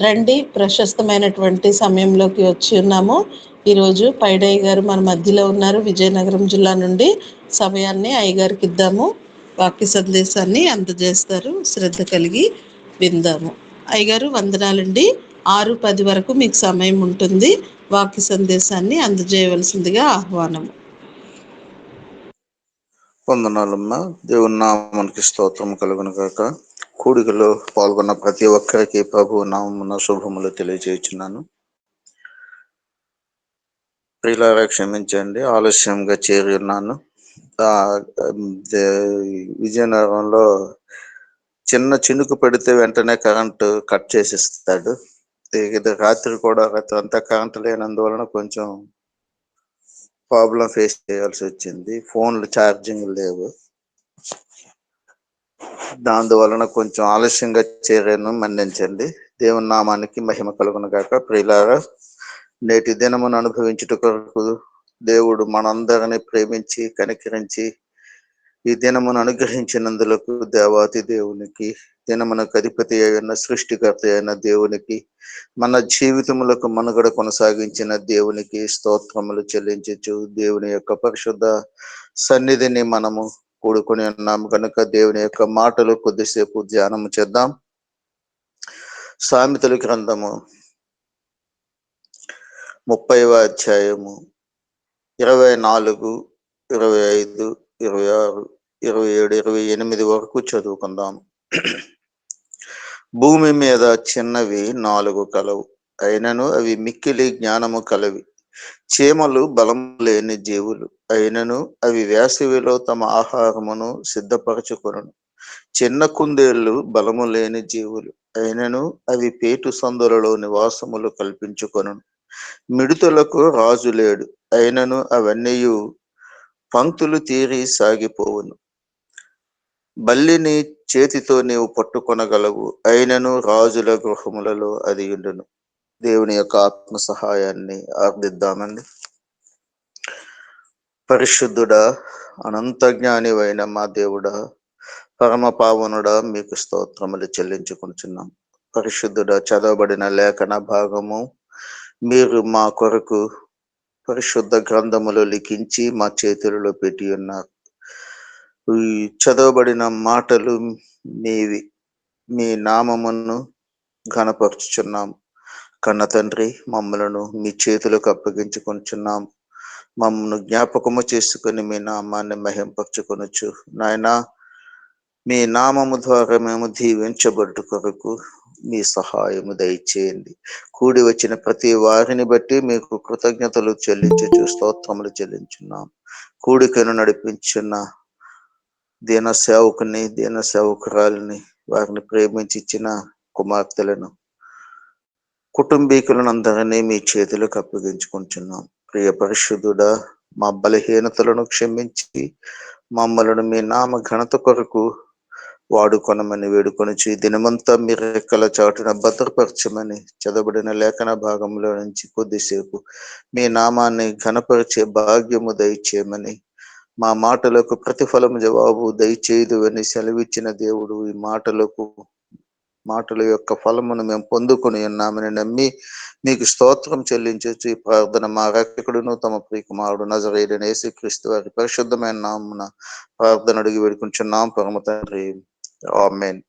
రండి, ప్రశస్తమైనటువంటి సమయంలోకి వచ్చి ఉన్నాము. ఈరోజు పైడయ్య గారు మన మధ్యలో ఉన్నారు. విజయనగరం జిల్లా నుండి సమయాన్ని అయ్యగారికి ఇద్దాము. వాక్య సందేశాన్ని అందజేస్తారు. శ్రద్ధ కలిగి విందాము. అయ్యగారు వందనాలండి. 6:10 వరకు మీకు సమయం ఉంటుంది. వాక్య సందేశాన్ని అందజేయవలసిందిగా ఆహ్వానము. వందనాలమ్మా. దేవుని నామానికి స్తోత్రం కలుగును గాక. కూడికలో పాల్గొన్న ప్రతి ఒక్కరికి ప్రభు నామమున శుభములు తెలియజేయుచున్నాను. ప్రియులారా క్షమించండి, ఆలస్యంగా చేరి ఉన్నాను. విజయనగరంలో చిన్న చినుకు పడితే వెంటనే కరెంటు కట్ చేసిస్తాడు. రాత్రి అంతా కరెంటు లేనందువలన కొంచెం ప్రాబ్లం ఫేస్ చేయాల్సి వచ్చింది. ఫోన్లు ఛార్జింగ్ లేవు, దానివలన కొంచెం ఆలస్యంగా చేరాను, మన్నించండి. దేవుని నామానికి మహిమ కలుగును గాక. ప్రియులారా, నేటి దినమును అనుభవించుట కొరకు దేవుడు మనందరినీ ప్రేమించి కనికరించి ఈ దినమును అనుగ్రహించినందులకు దేవాతి దేవునికి, దినమునకు అధిపతి అయిన సృష్టికర్త అయిన దేవునికి, మన జీవితములకు మనుగడ కొనసాగించిన దేవునికి స్తోత్రములు చెల్లించచ్చు. దేవుని యొక్క పరిశుద్ధ సన్నిధిని మనము కూడుకొని ఉన్నాము కనుక దేవుని యొక్క మాటలు కొద్దిసేపు ధ్యానము చేద్దాం. సామెతల గ్రంథము 30వ అధ్యాయము 24, 25, 26, 27, 28 వరకు చదువుకుందాం. భూమి మీద చిన్నవి 4 కలవు, అయినను అవి మిక్కిలి జ్ఞానము కలవి. చీమలు బలము లేని జీవులు, అయినను అవి వేసవిలో తమ ఆహారమును సిద్ధపరచుకొనును. చిన్న కుందేళ్లు బలము లేని జీవులు, అయినను అవి పేటు సందులలో నివాసములు కల్పించుకొనును. మిడుతలకు రాజు లేడు, అయినను అవన్నీ పంక్తులు తీరి సాగిపోవును. బల్లిని చేతితో నీవు పట్టుకొనగలవు, అయినను రాజుల గృహములలో అది ఉండును. దేవుని యొక్క ఆత్మ సహాయాన్ని ఆర్థిద్దామండి. పరిశుద్ధుడా, అనంత జ్ఞానివైన మా దేవుడా, పరమ పావనుడా, మీకు స్తోత్రములు చెల్లించుకుంటున్నాం. పరిశుద్ధుడా, చదవబడిన లేఖన భాగము మీరు మా కొరకు పరిశుద్ధ గ్రంథములు లిఖించి మా చేతులలో పెట్టి ఉన్నారు. ఈ చదవబడిన మాటలు మీవి, మీ నామమును ఘనపరుచుచున్నాము. కన్న తండ్రి, మమ్మలను మీ చేతులకు అప్పగించుకొనిచున్నాం. మమ్మను జ్ఞాపకము చేసుకుని మీ నామాన్ని మహింపరచుకొనొచ్చు. నాయనా, మీ నామము ద్వారా మేము దీవించబడ్డ కొరకు మీ సహాయము దయచేయండి. కూడి వచ్చిన ప్రతి వారిని బట్టి మీకు కృతజ్ఞతలు చెల్లించు, స్తోత్రములు చెల్లించున్నాం. కూడికను నడిపించున్న దీన సేవకుని, దీన సేవకురాలిని, వారిని ప్రేమించి ఇచ్చిన కుమార్తెలను, కుటుంబీకులను అందరినీ మీ చేతులకు అప్పగించుకుంటున్నాం. ప్రియ పరిశుద్ధుడా, మా బలహీనతలను క్షమించి మమ్మలను మీ నామ ఘనత కొరకు వాడుకొనమని వేడుకొనిచి దినమంతా మీ రెక్కల చాటున భద్రపరచమని చదవబడిన లేఖన భాగంలో నుంచి కొద్దిసేపు మీ నామాన్ని ఘనపరిచే భాగ్యము దయచేయమని, మా మాటలకు ప్రతిఫలము జవాబు దయచేయదు అని సెలవిచ్చిన దేవుడు, ఈ మాటల యొక్క ఫలమును మేము పొందుకొని ఉన్నామని నమ్మి మీకు స్తోత్రం చెల్లించవచ్చు. ఈ ప్రార్థన మా రక్షకుడును తమ ప్రియకుమారుడు నజరేయుడైన యేసుక్రీస్తు వారి పరిశుద్ధమైన నామమున ప్రార్థన అడిగి వేడుకుంటున్నాం పరమ తండ్రి, ఆమేన్.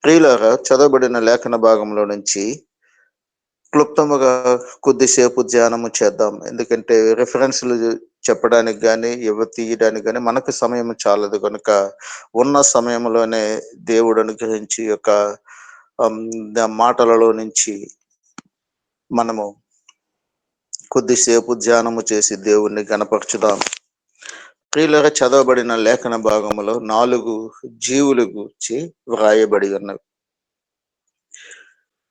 ప్రియులారా, చదవబడిన లేఖన భాగంలో నుంచి క్లుప్తముగా కొద్దిసేపు ధ్యానము చేద్దాం. ఎందుకంటే రిఫరెన్స్లు చెప్పడానికి కానీ తీయడానికి కానీ మనకు సమయం చాలదు కనుక ఉన్న సమయంలోనే దేవుడు అనుగ్రహించి యొక్క మాటలలో నుంచి మనము కొద్దిసేపు ధ్యానము చేసి దేవుణ్ణి గణపరచుదాం. ప్రియులారా, చదవబడిన లేఖన భాగములో 4 జీవుల గురించి వ్రాయబడి ఉన్నవి.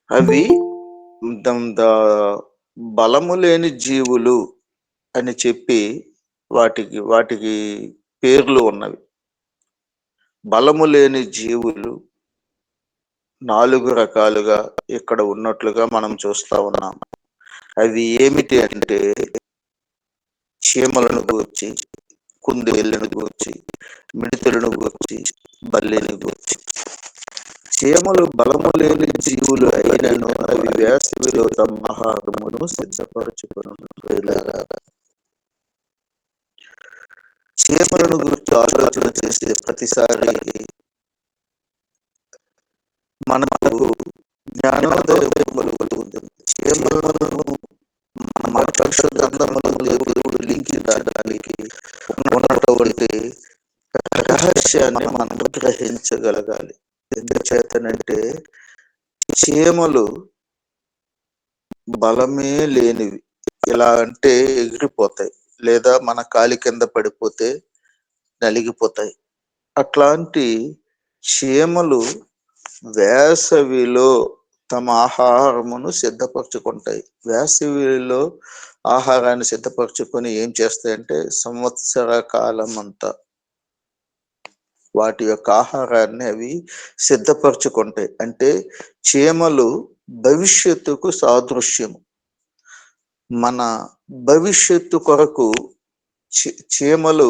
అవి బలము లేని జీవులు అని చెప్పి వాటికి పేర్లు ఉన్నవి. బలము లేని జీవులు 4 రకాలుగా ఇక్కడ ఉన్నట్లుగా మనం చూస్తా ఉన్నాం. అవి ఏమిటి అంటే చీమలను గూర్చి, కుందేళ్లను గూర్చి, మిడతలను గూర్చి, బల్లిని గూర్చి. చీమలు బలము లేని జీవులు అయినను అవి వేసవిలో తమ ఆహారమును సిద్ధపరచుకున్నారు. చీమలను గురించి ఆలోచన చేసే ప్రతిసారి మనకు జ్ఞానోదయం కలుగుతుంది. చీమలను మన పరిశుద్ధ గ్రంథములో దేవుడు లింకించడానికి ఉన్నటువంటి రహస్యాన్ని మనం గ్రహించగలగాలి. ఎందుచేతనంటే చీమలు బలమే లేనివి. ఎలా అంటే ఎగిరిపోతాయి, లేదా మన కాలి కింద పడిపోతే నలిగిపోతాయి. అట్లాంటి చీమలు వేసవిలో తమ ఆహారమును సిద్ధపరచుకుంటాయి. వేసవిలో ఆహారాన్ని సిద్ధపరచుకొని ఏం చేస్తాయంటే సంవత్సర కాలం అంతా వాటి యొక్క ఆహారాన్ని అవి సిద్ధపరచుకుంటాయి. అంటే చీమలు భవిష్యత్తుకు సాదృశ్యము. మన భవిష్యత్తు కొరకు చీమలు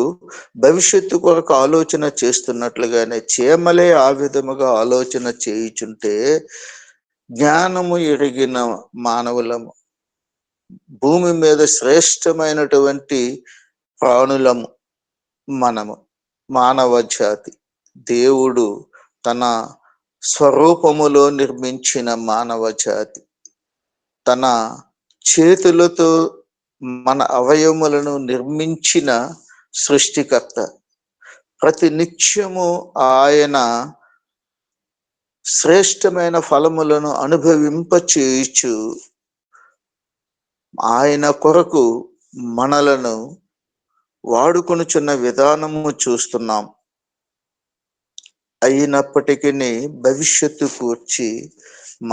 భవిష్యత్తు కొరకు ఆలోచన చేస్తున్నట్లుగానే చీమలే ఆ విధముగా ఆలోచన చేయుచుంటే జ్ఞానము ఎరిగిన మానవులము, భూమి మీద శ్రేష్టమైనటువంటి ప్రాణులము మనము, మానవ జాతి. దేవుడు తన స్వరూపములో నిర్మించిన మానవ జాతి, తన చేతులతో మన అవయవములను నిర్మించిన సృష్టికర్త. ప్రతి నిత్యము ఆయన శ్రేష్టమైన ఫలములను అనుభవింపచేయుచు ఆయన కొరకు మనలను వాడుకొనుచున్న విధానము చూస్తున్నాం. అయినప్పటికీ భవిష్యత్తుకు వచ్చి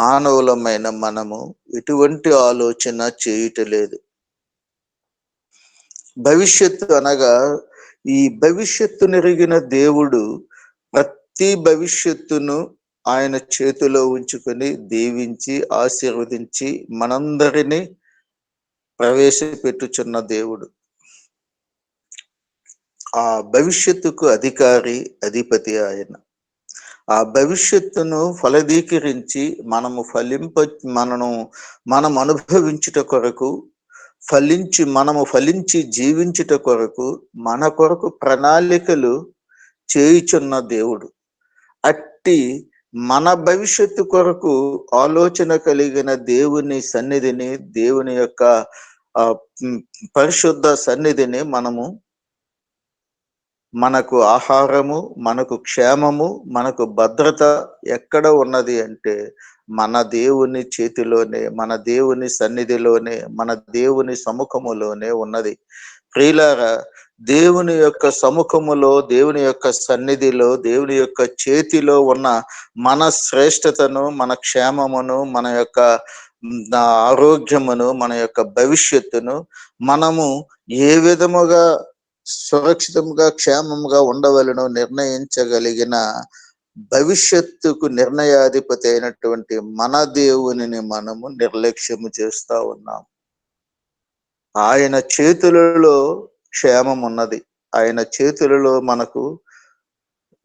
మానవులమైన మనము ఎటువంటి ఆలోచన చేయటలేదు. భవిష్యత్తు అనగా ఈ భవిష్యత్తు నెరిగిన దేవుడు ప్రతి భవిష్యత్తును ఆయన చేతిలో ఉంచుకొని దీవించి ఆశీర్వదించి మనందరినీ ప్రవేశపెట్టుచున్న దేవుడు. ఆ భవిష్యత్తుకు అధిపతి ఆయన. ఆ భవిష్యత్తును ఫలదీకరించి మనం అనుభవించుట కొరకు, మనము ఫలించి జీవించుట కొరకు, మన కొరకు ప్రణాళికలు చేయుచున్న దేవుడు. అట్టి మన భవిష్యత్తు కొరకు ఆలోచన కలిగిన దేవుని సన్నిధిని, దేవుని యొక్క పరిశుద్ధ సన్నిధిని మనకు ఆహారము, మనకు క్షేమము, మనకు భద్రత ఎక్కడ ఉన్నది అంటే మన దేవుని చేతిలోనే, మన దేవుని సన్నిధిలోనే, మన దేవుని సముఖములోనే ఉన్నది. ప్రియులారా, దేవుని యొక్క సముఖములో, దేవుని యొక్క సన్నిధిలో, దేవుని యొక్క చేతిలో ఉన్న మన శ్రేష్టతను, మన క్షేమమును, మన యొక్క ఆరోగ్యమును, మన యొక్క భవిష్యత్తును మనము ఏ విధముగా సురక్షితంగా క్షేమంగా ఉండవలను నిర్ణయించగలిగిన భవిష్యత్తుకు నిర్ణయాధిపతి అయినటువంటి మన దేవునిని మనము నిర్లక్ష్యము చేస్తా ఉన్నాం. ఆయన చేతులలో క్షేమం ఉన్నది, ఆయన చేతులలో మనకు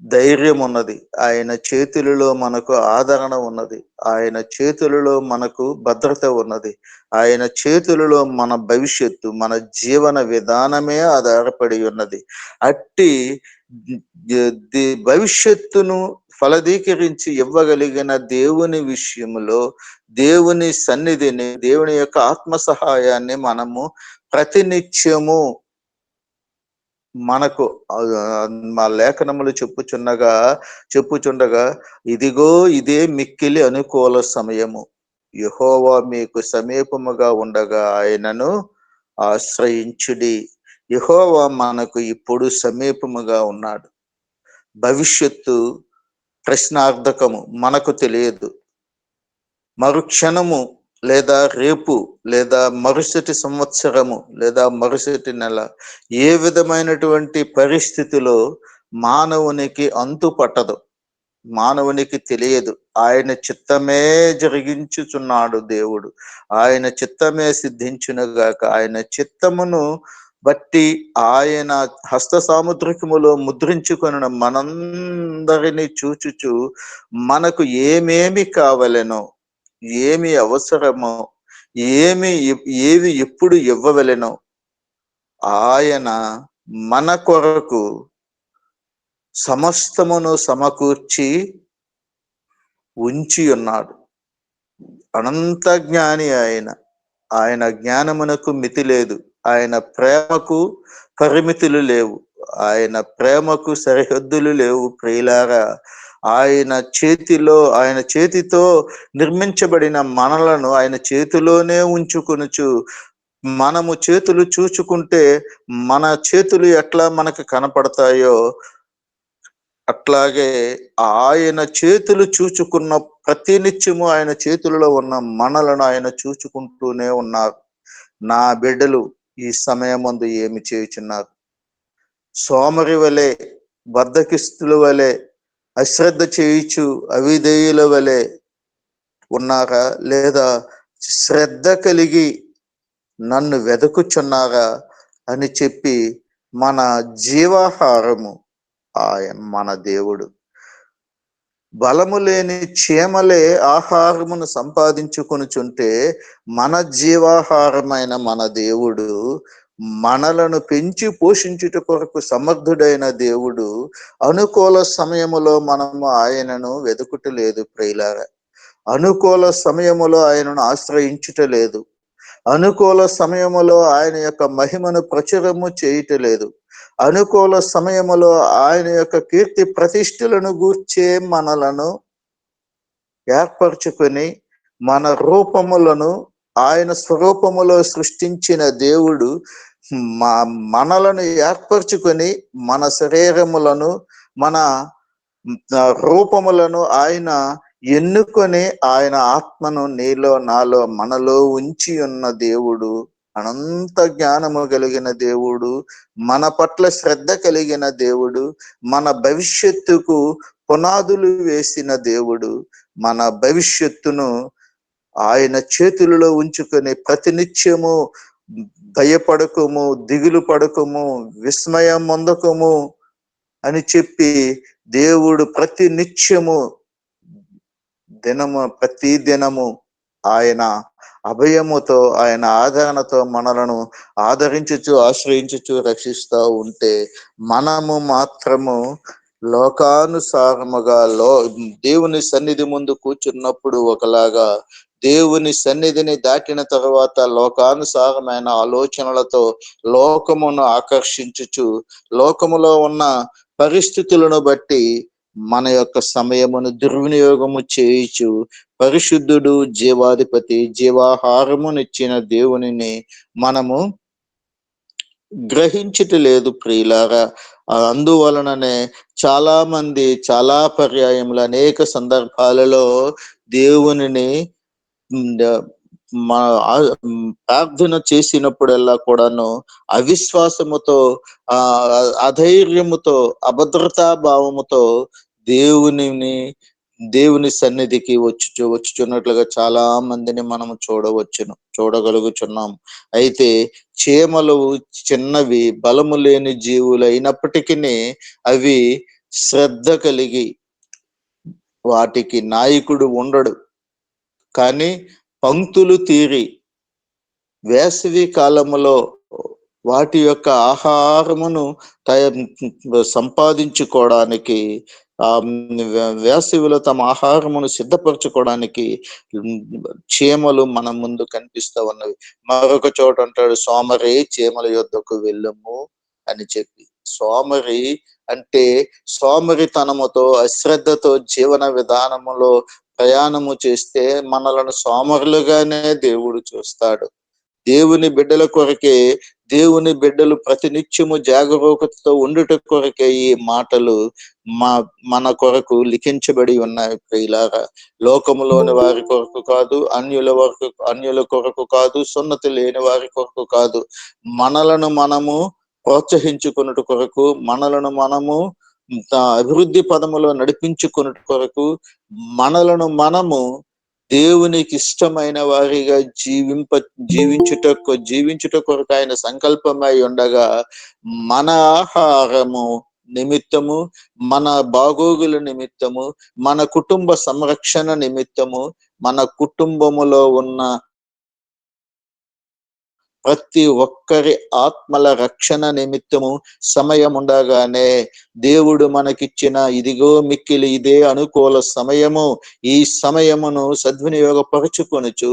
ధైర్యం ఉన్నది, ఆయన చేతులలో మనకు ఆదరణ ఉన్నది, ఆయన చేతులలో మనకు భద్రత ఉన్నది, ఆయన చేతులలో మన భవిష్యత్తు, మన జీవన విధానమే ఆధారపడి ఉన్నది. అట్టి భవిష్యత్తును ఫలదీకరించి ఇవ్వగలిగిన దేవుని విషయంలో దేవుని సన్నిధిని, దేవుని యొక్క ఆత్మ సహాయాన్ని మనము ప్రతినిత్యము మనకు మా లేఖనములు చెప్పుచుండగా ఇదిగో ఇదే మిక్కిలి అనుకూల సమయము, యెహోవా మీకు సమీపముగా ఉండగా ఆయనను ఆశ్రయించుడి. యెహోవా మనకు ఇప్పుడు సమీపముగా ఉన్నాడు. భవిష్యత్తు ప్రశ్నార్థకము, మనకు తెలియదు. మరుక్షణము లేదా రేపు లేదా మరుసటి సంవత్సరము లేదా మరుసటి నెల ఏ విధమైనటువంటి పరిస్థితిలో మానవునికి అంతు పట్టదు, మానవునికి తెలియదు. ఆయన చిత్తమే జరిగించుచున్నాడు దేవుడు. ఆయన చిత్తమే సిద్ధించునుగాక. ఆయన చిత్తమును బట్టి ఆయన హస్త సాముద్రికములో ముద్రించుకొనిన మనందరినీ చూచుచు మనకు ఏమేమి కావలెనో ఏమి అవసరమో, ఏవి ఎప్పుడు ఇవ్వవలెనో ఆయన మన కొరకు సమస్తమును సమకూర్చి ఉంచి ఉన్నాడు. అనంత జ్ఞాని ఆయన జ్ఞానమునకు మితి లేదు, ఆయన ప్రేమకు పరిమితులు లేవు, ఆయన ప్రేమకు సరిహద్దులు లేవు ప్రియులారా. ఆయన చేతితో నిర్మించబడిన మనలను ఆయన చేతిలోనే ఉంచుకొనుచు, మనము చేతులు చూచుకుంటే మన చేతులు ఎట్లా మనకు కనపడతాయో అట్లాగే ఆయన చేతులు చూచుకున్న ప్రతి నిత్యము ఆయన చేతులలో ఉన్న మనలను ఆయన చూచుకుంటూనే ఉన్నారు. నా బిడ్డలు ఈ సమయమందు ఏమి చేయుచున్నారు? సోమరి వలె, బద్ధకిస్తుల వలె, అశ్రద్ధ చేయుచు అవిధేయుల వలె ఉన్నారా? లేదా శ్రద్ధ కలిగి నన్ను వెదకుచున్నారా అని చెప్పి మన జీవాహారము మన దేవుడు. బలము లేని చీమలే ఆహారమును సంపాదించుకొనుచుంటే మన జీవాహారమైన మన దేవుడు, మనలను పెంచి పోషించుట కొరకు సమర్థుడైన దేవుడు, అనుకూల సమయములో మనము ఆయనను వెతుకుటలేదు ప్రియులారా. అనుకూల సమయములో ఆయనను ఆశ్రయించుట లేదు, అనుకూల సమయములో ఆయన యొక్క మహిమను ప్రచురము చేయటలేదు, అనుకూల సమయములో ఆయన యొక్క కీర్తి ప్రతిష్టలను గూర్చే మనలను ఏర్పరచుకొని మన రూపములను ఆయన స్వరూపములో సృష్టించిన దేవుడు మనలను ఏర్పరచుకొని మన శరీరములను మన రూపములను ఆయన ఎన్నుకొని ఆయన ఆత్మను నీలో నాలో మనలో ఉంచి ఉన్న దేవుడు, అనంత జ్ఞానము కలిగిన దేవుడు, మన పట్ల శ్రద్ధ కలిగిన దేవుడు, మన భవిష్యత్తుకు పునాదులు వేసిన దేవుడు, మన భవిష్యత్తును ఆయన చేతులలో ఉంచుకొని ప్రతినిత్యము భయపడకము, దిగులు పడకము, విస్మయం పొందకము అని చెప్పి దేవుడు ప్రతి నిత్యము ప్రతి దినము ఆయన అభయముతో, ఆయన ఆదరణతో మనలను ఆదరించుచు ఆశ్రయించుచు రక్షిస్తూ ఉంటే, మనము మాత్రము లోకానుసారముగా దేవుని సన్నిధి ముందు కూర్చున్నప్పుడు ఒకలాగా, దేవుని సన్నిధిని దాటిన తర్వాత లోకానుసారమైన ఆలోచనలతో లోకమును ఆకర్షించుచు, లోకములో ఉన్న పరిస్థితులను బట్టి మన యొక్క సమయమును దుర్వినియోగము చేయుచు, పరిశుద్ధుడు, జీవాధిపతి, జీవాహారమునిచ్చిన దేవునిని మనము గ్రహించటలేదు ప్రియులారా. అందువలననే చాలా మంది చాలా పర్యాయములు అనేక సందర్భాలలో దేవునిని ప్రార్థన చేసినప్పుడల్లా కూడాను అవిశ్వాసముతో, అధైర్యముతో, అభద్రతా భావముతో దేవుని సన్నిధికి వచ్చుచున్నట్లుగా చాలా మందిని మనము చూడగలుగుచున్నాం. అయితే చీమలు చిన్నవి, బలము లేని జీవులు అయినప్పటికీ అవి శ్రద్ధ కలిగి, వాటికి నాయకుడు ఉండడు కానీ పంక్తులు తీరి వేసవి కాలములో వాటి యొక్క ఆహారమును సంపాదించుకోవడానికి, వేసవిలో తమ ఆహారమును సిద్ధపరచుకోవడానికి చీమలు మన ముందు కనిపిస్తూ ఉన్నవి. మరొక చోట అంటాడు, సోమరి చీమల యొద్దకు వెళ్ళము అని చెప్పి. సోమరి అంటే సోమరితనముతో, అశ్రద్ధతో జీవన విధానములో ప్రయాణము చేస్తే మనలను సోమరులుగానే దేవుడు చూస్తాడు. దేవుని బిడ్డల కొరకే, దేవుని బిడ్డలు ప్రతినిత్యము జాగరూకతతో ఉండుట కొరకే ఈ మాటలు మన కొరకు లిఖించబడి ఉన్నాయి ప్రియులారా. లోకములోని వారి కొరకు కాదు, అన్యుల కొరకు కాదు, సున్నతి లేని వారి కొరకు కాదు, మనలను మనము ప్రోత్సహించుకున్నట కొరకు, మనలను మనము అభివృద్ధి పదములో నడిపించుకున్నట కొరకు, మనలను మనము దేవునికి ఇష్టమైన వారిగా జీవించుట కొరకు ఆయన సంకల్పమై ఉండగా, మన ఆహారము నిమిత్తము, మన బాగోగుల నిమిత్తము, మన కుటుంబ సంరక్షణ నిమిత్తము, మన కుటుంబములో ఉన్న ప్రతి ఒక్కరి ఆత్మల రక్షణ నిమిత్తము సమయం ఉండగానే దేవుడు మనకిచ్చిన ఇదిగో మిక్కిలి ఇదే అనుకూల సమయము, ఈ సమయమును సద్వినియోగపరుచుకొనుచు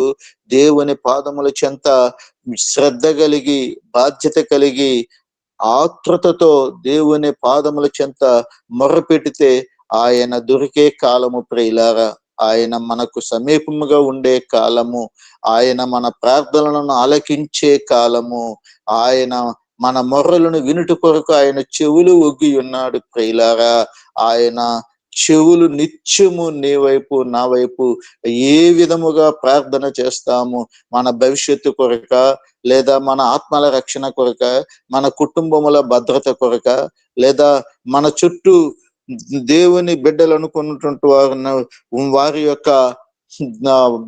దేవుని పాదముల చెంత శ్రద్ధ కలిగి, బాధ్యత కలిగి, ఆతృతతో దేవుని పాదముల చెంత మొరపెడితే ఆయన దొరికే కాలము ప్రియులారా. ఆయన మనకు సమీపముగా ఉండే కాలము, ఆయన మన ప్రార్థనలను ఆలకించే కాలము, ఆయన మన మొర్రలను వినుట కొరకు ఆయన చెవులు ఒగ్గి ఉన్నాడు ప్రియులారా. ఆయన చెవులు నిత్యము నీ వైపు నా వైపు ఏ విధముగా ప్రార్థన చేస్తాము, మన భవిష్యత్తు కొరక, లేదా మన ఆత్మల రక్షణ కొరక, మన కుటుంబముల భద్రత కొరక, లేదా మన చుట్టూ దేవుని బిడ్డలు అనుకున్నటువంటి వారి యొక్క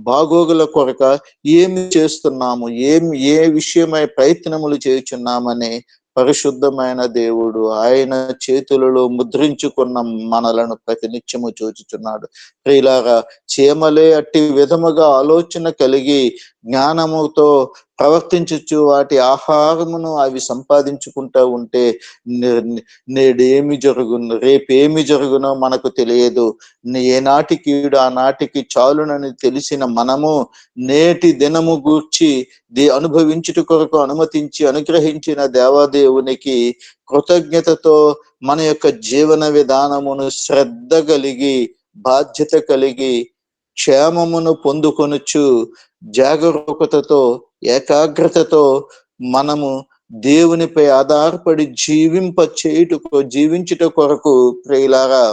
బాగోగుల కొరక ఏమి చేస్తున్నాము, ఏ విషయమై ప్రయత్నములు చేయుచున్నామని పరిశుద్ధమైన దేవుడు ఆయన చేతులలో ముద్రించుకున్న మనలను ప్రతినిత్యము చూచుచున్నాడు. ప్రియులారా, చీమలే అట్టి విధముగా ఆలోచన కలిగి జ్ఞానముతో ప్రవర్తించచ్చు వాటి ఆహారమును అవి సంపాదించుకుంటూ ఉంటే నేడేమి జరుగును, రేపేమి జరుగునో మనకు తెలియదు. ఏనాటి కీడు ఆనాటికి చాలునని తెలిసిన మనము నేటి దినము గూర్చి అనుభవించుట కొరకు అనుమతించి అనుగ్రహించిన దేవాదేవునికి కృతజ్ఞతతో మన యొక్క జీవన విధానమును శ్రద్ధ కలిగి, బాధ్యత కలిగి, క్షేమమును పొందుకొనుచు జాగరూకతతో, ఏకాగ్రతతో మనము దేవునిపై ఆధారపడి జీవించుట కొరకు ప్రియులారా,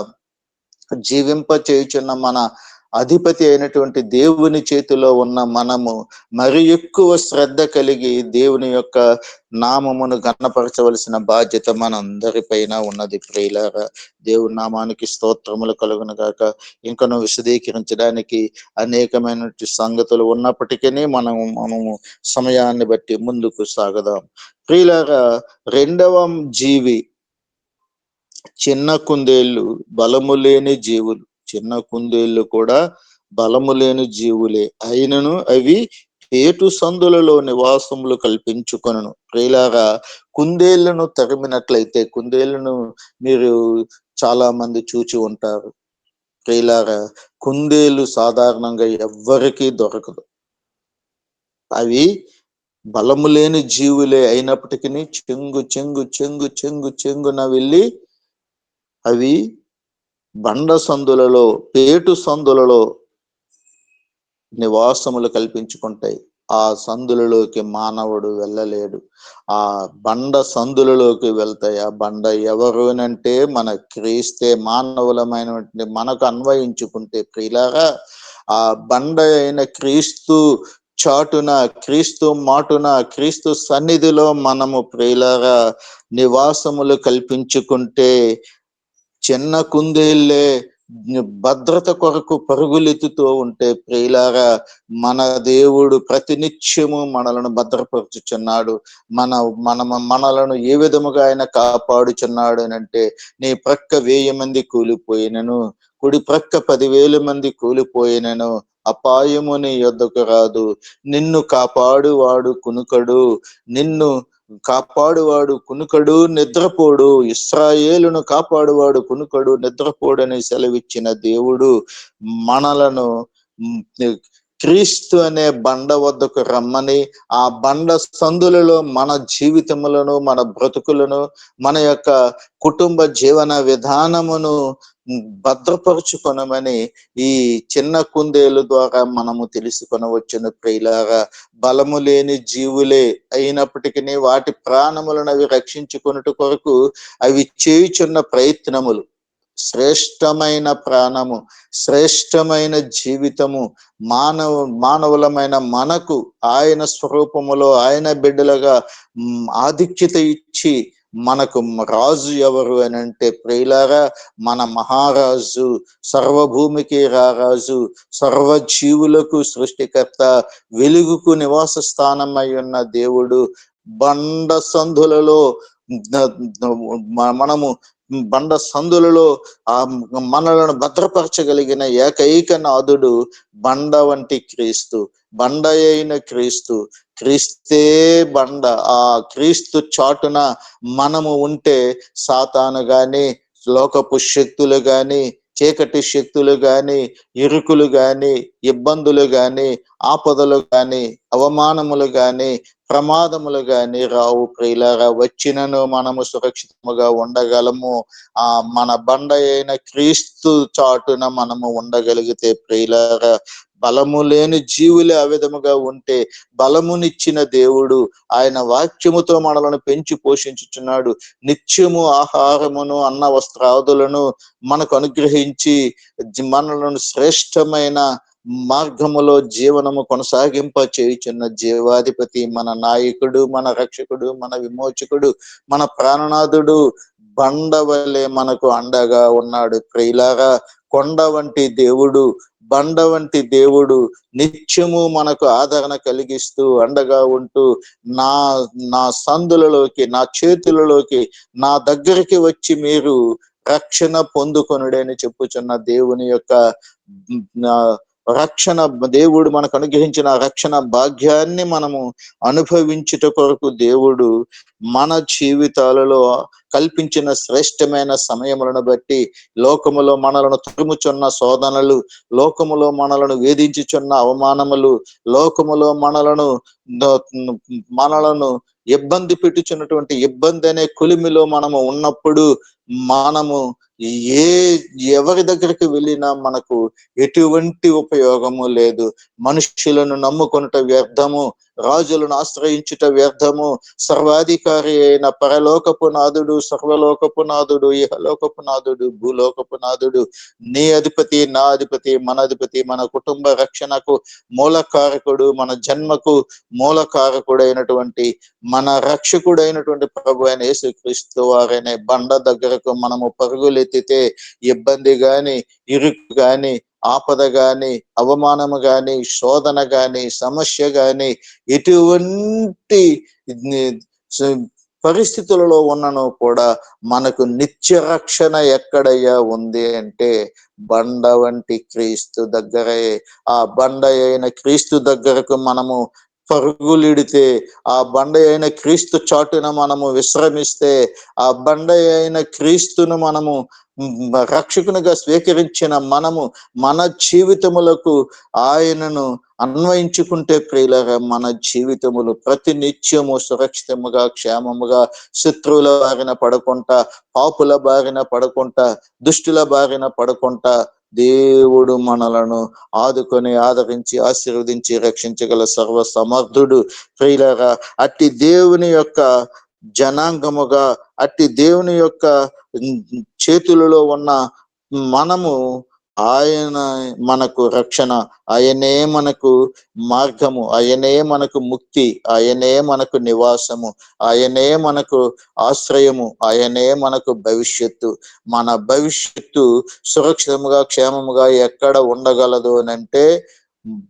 జీవింప చేయుచున్న మన అధిపతి అయినటువంటి దేవుని చేతిలో ఉన్న మనము మరి ఎక్కువ శ్రద్ధ కలిగి దేవుని యొక్క నామమును గణపరచవలసిన బాధ్యత మనందరిపైన ఉన్నది ప్రియులారా. దేవుని నామానికి స్తోత్రములు కలుగును గాక. ఇంకను విశదీకరించడానికి అనేకమైన సంగతులు ఉన్నప్పటికీ మనము సమయాన్ని బట్టి ముందుకు సాగదాం. ప్రియులారా, రెండవ జీవి చిన్న కుందేళ్ళు బలము లేని జీవులు. చిన్న కుందేళ్ళు కూడా బలము లేని జీవులే, అయినను అవి పేటు సందులలో నివాసములు కల్పించుకొనును. ప్రియులారా, కుందేళ్లను తరిమినట్లయితే, కుందేళ్లను మీరు చాలా మంది చూచి ఉంటారు ప్రియులారా. కుందేలు సాధారణంగా ఎవ్వరికీ దొరకదు. అవి బలము లేని జీవులే అయినప్పటికీ చెంగున వెళ్ళి అవి బండ సందులలో, పేటు సందులలో నివాసములు కల్పించుకుంటాయి. ఆ సందులలోకి మానవుడు వెళ్ళలేడు. ఆ బండ సందులలోకి వెళ్తాయి. ఆ బండ ఎవరునంటే మన క్రీస్తే. మానవులమైనటువంటి మనకు అన్వయించుకుంటే ప్రియులారా, ఆ బండ అయిన క్రీస్తు చాటున, క్రీస్తు మాటున, క్రీస్తు సన్నిధిలో మనము ప్రియులారా నివాసములు కల్పించుకుంటే చిన్న కుందేళ్ళే భద్రత కొరకు పరుగులెత్తుతూ ఉంటే ప్రియులారా, మన దేవుడు ప్రతినిత్యము మనలను భద్రపరుచుచున్నాడు. మనలను ఏ విధముగా ఆయన కాపాడుచున్నాడు అంటే, నీ ప్రక్క 1000 మంది కూలిపోయినను, కుడి ప్రక్క 10,000 మంది కూలిపోయినను అపాయము నీ యొద్దకు రాదు. నిన్ను కాపాడువాడు కునుకడు, నిన్ను కాపాడువాడు కునుకడు నిద్రపోడు. ఇశ్రాయేలును కాపాడువాడు కునుకడు నిద్రపోడని సెలవిచ్చిన దేవుడు మనలను క్రీస్తు అనే బండ వద్దకు రమ్మని, ఆ బండ సందులలో మన జీవితములను, మన బ్రతుకులను, మన యొక్క కుటుంబ జీవన విధానమును భద్రపరుచుకొనమని ఈ చిన్న కుందేలు ద్వారా మనము తెలుసుకొనవచ్చును ప్రియులారా. బలము లేని జీవులే అయినప్పటికీ వాటి ప్రాణములను అవి రక్షించుకొనుట కొరకు అవి చేయుచున్న ప్రయత్నములు, శ్రేష్టమైన ప్రాణము, శ్రేష్టమైన జీవితము, మానవులమైన మనకు ఆయన స్వరూపములో, ఆయన బిడ్డలుగా ఆధిక్యత ఇచ్చి మనకు రాజు ఎవరు అని అంటే ప్రియులారా, మన మహారాజు, సర్వభూమికి రారాజు, సర్వజీవులకు సృష్టికర్త, వెలుగుకు నివాస స్థానమై ఉన్న దేవుడు బండ సందులలో మనము బండ సందులలో ఆ మనలను భద్రపరచగలిగిన ఏకైక నాథుడు బండ వంటి క్రీస్తు, బండ అయిన క్రీస్తు. క్రీస్తే బండ. ఆ క్రీస్తు చాటున మనము ఉంటే సాతాను గాని, లోకపు శక్తులు గాని, చీకటి శక్తులు గాని, ఇరుకులు గాని, ఇబ్బందులు గాని, ఆపదలు గాని, అవమానములు గాని, ప్రమాదములు గాని రావు ప్రియులారా. వచ్చినను మనము సురక్షితముగా ఉండగలము మన బండ అయిన క్రీస్తు చాటున మనము ఉండగలిగితే ప్రియులారా. బలము లేని జీవులే ఆ విధముగా ఉంటే బలమునిచ్చిన దేవుడు ఆయన వాక్యముతో మనలను పెంచి పోషించుచున్నాడు. నిత్యము ఆహారమును, అన్న వస్త్రాదులను మనకు అనుగ్రహించి మనలను శ్రేష్టమైన మార్గములో జీవనము కొనసాగింప చేయుచున్న జీవాధిపతి, మన నాయకుడు, మన రక్షకుడు, మన విమోచకుడు, మన ప్రాణనాథుడు బండ వలె మనకు అండగా ఉన్నాడు ప్రియులారా. కొండ వంటి దేవుడు, బండ వంటి దేవుడు నిత్యము మనకు ఆదరణ కలిగిస్తూ అండగా ఉంటూ నా నా సందులలోకి, నా చేతులలోకి, నా దగ్గరికి వచ్చి మీరు రక్షణ పొందుకొనుడని చెప్పుచున్న దేవుని యొక్క రక్షణ, దేవుడు మనకు అనుగ్రహించిన రక్షణ భాగ్యాన్ని మనము అనుభవించుట కొరకు దేవుడు మన జీవితాలలో కల్పించిన శ్రేష్టమైన సమయములను బట్టి, లోకములో మనలను తరుముచున్న శోధనలు, లోకములో మనలను వేధించుచున్న అవమానములు, లోకములో మనలను ఇబ్బంది పెట్టుచున్నటువంటి ఇబ్బంది అనే కొలిమిలో మనము ఉన్నప్పుడు మనము ఎవరి దగ్గరికి వెళ్ళినా మనకు ఎటువంటి ఉపయోగము లేదు. మనుషులను నమ్ముకొనుట వ్యర్థము, రాజులను ఆశ్రయించుట వ్యర్థము. సర్వాధికారి అయిన పరలోకపు నాథుడు, సర్వలోకపు నాథుడు, ఇహలోకపు నాథుడు, భూలోకపు నాథుడు, నీ అధిపతి, నా అధిపతి, మన అధిపతి, మన కుటుంబ రక్షణకు మూలకారకుడు, మన జన్మకు మూలకారకుడైనటువంటి, మన రక్షకుడైనటువంటి ప్రభు అయిన యేసుక్రీస్తు వారనే బండ దగ్గరకు మనము పరుగులెత్తితే ఇబ్బంది గాని, ఇరుకు గాని, ఆపద గాని, అవమానము గాని, శోధన గాని, సమస్య గాని, ఎటువంటి పరిస్థితులలో ఉన్నను కూడా మనకు నిత్య రక్షణ ఎక్కడయ్యా ఉంది అంటే బండ వంటి క్రీస్తు దగ్గరే. ఆ బండ అయిన క్రీస్తు దగ్గరకు మనము పరుగులిడితే, ఆ బండ అయిన క్రీస్తు చాటున మనము విశ్రమిస్తే, ఆ బండ అయిన క్రీస్తును మనము రక్షకునిగా స్వీకరించిన మనము మన జీవితములకు ఆయనను అన్వయించుకుంటే ప్రియులగా మన జీవితములు ప్రతి నిత్యము సురక్షితముగా, క్షేమముగా, శత్రువుల బారిన పడకుండా, పాపుల బారిన పడకుండా, దుష్టుల బారిన పడకుండా దేవుడు మనలను ఆదుకొని, ఆదరించి, ఆశీర్వదించి రక్షించగల సర్వ సమర్థుడు ప్రియులగా. అట్టి దేవుని యొక్క జనాంగముగా, అట్టి దేవుని యొక్క చేతులలో ఉన్న మనము, ఆయన మనకు రక్షణ, ఆయనే మనకు మార్గము, ఆయనే మనకు ముక్తి, ఆయనే మనకు నివాసము, ఆయనే మనకు ఆశ్రయము, ఆయనే మనకు భవిష్యత్తు. మన భవిష్యత్తు సురక్షితముగా, క్షేమముగా ఎక్కడ ఉండగలదు అని అంటే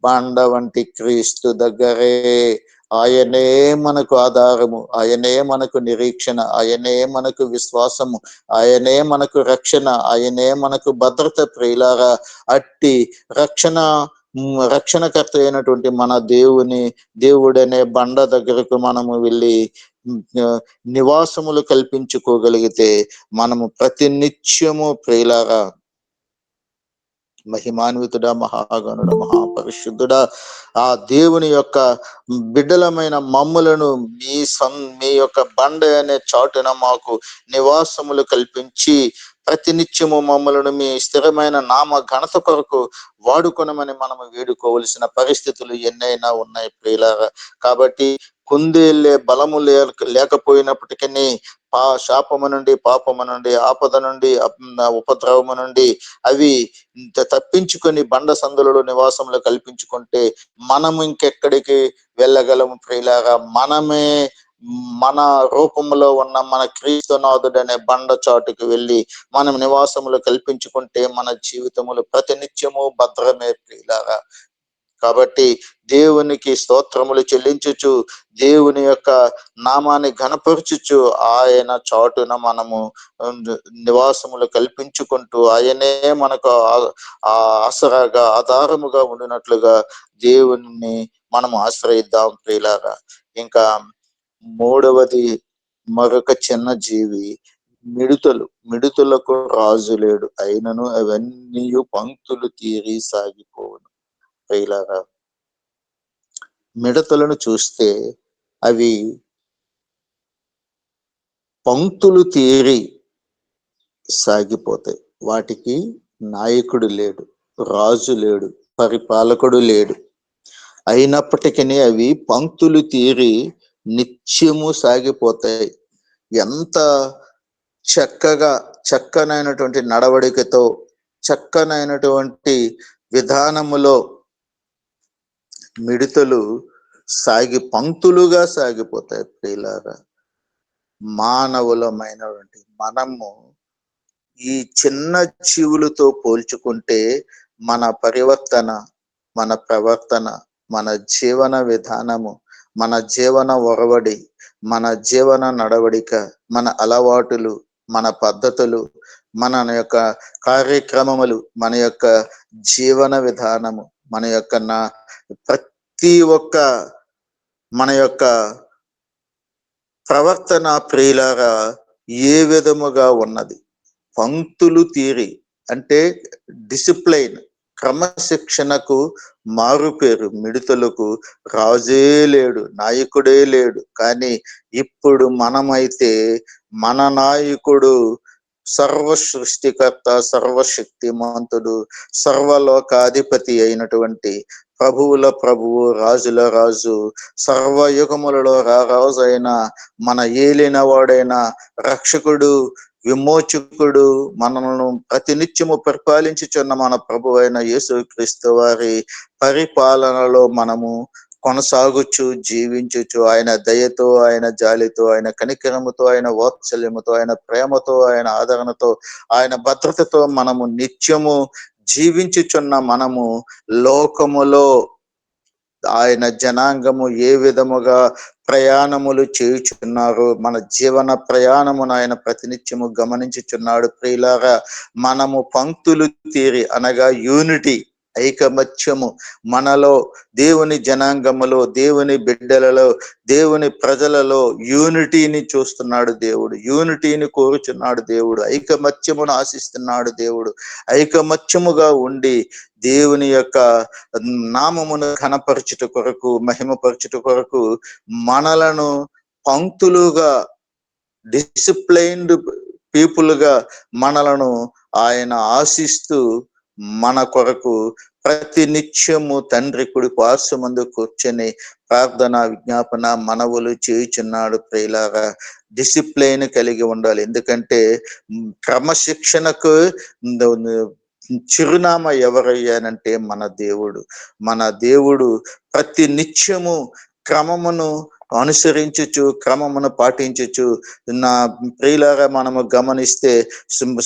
బండ వంటి క్రీస్తు దగ్గరే. ఆయనే మనకు ఆధారము, ఆయనే మనకు నిరీక్షణ, ఆయనే మనకు విశ్వాసము, ఆయనే మనకు రక్షణ, ఆయనే మనకు భద్రత ప్రియులారా. అట్టి రక్షణకర్త అయినటువంటి మన దేవుడనే బండ దగ్గరకు మనము వెళ్ళి నివాసములు కల్పించుకోగలిగితే మనము ప్రతి నిత్యము ప్రియులారా మహిమాన్వితుడా, మహాగణుడ, మహాపరిశుద్ధుడా, ఆ దేవుని యొక్క బిడ్డలమైన మమ్ములను మీ యొక్క బండ అనే చాటున మాకు నివాసములు కల్పించి ప్రతినిత్యము మమ్మలను మీ స్థిరమైన నామ ఘనత కొరకు వాడుకొనమని మనము వేడుకోవలసిన పరిస్థితులు ఎన్నైనా ఉన్నాయి ప్రియులారా. కాబట్టి కుందేళ్ళే బలము లేకపోయినప్పటికీ శాపము నుండి, పాపము నుండి, ఆపద నుండి, ఉపద్రవము నుండి అవి తప్పించుకొని బండ సందులలో నివాసములు కల్పించుకుంటే మనము ఇంకెక్కడికి వెళ్ళగలము ప్రియులారా? మనమే మన రూపంలో ఉన్న మన క్రీస్తునాథుడు అనే బండ చాటుకు వెళ్ళి మనం నివాసములు కల్పించుకుంటే మన జీవితములు ప్రతినిత్యము భద్రమే ప్రియులారా. కాబట్టి దేవునికి స్తోత్రములు చెల్లించుచు, దేవుని యొక్క నామాన్ని ఘనపరచుచు, ఆయన చాటున మనము నివాసములు కల్పించుకుంటూ, ఆయనే మనకు ఆసరాగా ఆధారముగా ఉండినట్లుగా దేవుని మనం ఆశ్రయిద్దాం ప్రియులారా. ఇంకా మూడవది మరొక చిన్న జీవి మిడుతలకు రాజు లేడు, అయినను అవన్నీ పంక్తులు తీరి సాగిపోవును. ప్రియులారా, మిడతలను చూస్తే అవి పంక్తులు తీరి సాగిపోతాయి. వాటికి నాయకుడు లేడు, రాజు లేడు, పరిపాలకుడు లేడు. అయినప్పటికీ అవి పంక్తులు తీరి నిత్యము సాగిపోతాయి. ఎంత చక్కనైనటువంటి నడవడికతో, చక్కనైనటువంటి విధానములో మిడతలు పంక్తులుగా సాగిపోతాయి. ప్రియులారా, మానవులమైనటువంటి మనము ఈ చిన్న జీవులతో పోల్చుకుంటే మన పరివర్తన, మన ప్రవర్తన, మన జీవన విధానము, మన జీవన ఒరవడి, మన జీవన నడవడిక, మన అలవాటులు, మన పద్ధతులు, మన యొక్క కార్యక్రమములు, మన యొక్క జీవన విధానము, మన యొక్క ప్రతి ఒక్క మన యొక్క ప్రవర్తన ప్రియులారా ఏ విధముగా ఉన్నది? పంక్తులు తీరి అంటే డిసిప్లైన్, క్రమశిక్షణకు మారుపేరు. మిడతలకు రాజే లేడు, నాయకుడే లేడు. కానీ ఇప్పుడు మనమైతే మన నాయకుడు సర్వ సృష్టికర్త, సర్వశక్తిమంతుడు, సర్వలోకాధిపతి అయినటువంటి ప్రభువుల ప్రభువు, రాజుల రాజు, సర్వయుగములలో రాజు అయిన మన ఏలినవాడైన రక్షకుడు, విమోచకుడు, మనలను ప్రతినిత్యము పరిపాలించుచున్న మన ప్రభు అయిన యేసుక్రీస్తు వారి పరిపాలనలో మనము కొనసాగుచు, జీవించుచు, ఆయన దయతో, ఆయన జాలితో, ఆయన కనికరముతో, ఆయన వాత్సల్యముతో, ఆయన ప్రేమతో, ఆయన ఆదరణతో, ఆయన భద్రతతో మనము నిత్యము జీవించుచున్న మనము లోకములో ఆయన జనాంగము ఏ విధముగా ప్రయాణములు చేయుచున్నారు, మన జీవన ప్రయాణమును ఆయన ప్రతినిత్యము గమనించుచున్నాడు. ప్రియులారా, మనము పంక్తులు తీరి అనగా యూనిటీ, ఐకమత్యము మనలో, దేవుని జనాంగములో, దేవుని బిడ్డలలో, దేవుని ప్రజలలో యూనిటీని చూస్తున్నాడు దేవుడు, యూనిటీని కోరుచున్నాడు దేవుడు, ఐకమత్యమును ఆశిస్తున్నాడు దేవుడు. ఐకమత్యముగా ఉండి దేవుని యొక్క నామమును ఘనపరచుట కొరకు, మహిమపరచుట కొరకు మనలను పంక్తులుగా, డిసిప్లైన్డ్ పీపుల్గా మనలను ఆయన ఆశిస్తూ మన కొరకు ప్రతి నిత్యము తండ్రి కుడి పార్శ్వమందు కూర్చొని ప్రార్థన, విజ్ఞాపన, మనవులు చేయుచున్నాడు. ప్రియులారా, డిసిప్లైన్ కలిగి ఉండాలి. ఎందుకంటే క్రమశిక్షణకు చిరునామా ఎవరయ్యానంటే మన దేవుడు. మన దేవుడు ప్రతి నిత్యము క్రమమును అనుసరించుచు, క్రమమును పాటించుచు, నా ప్రియులారా, మనము గమనిస్తే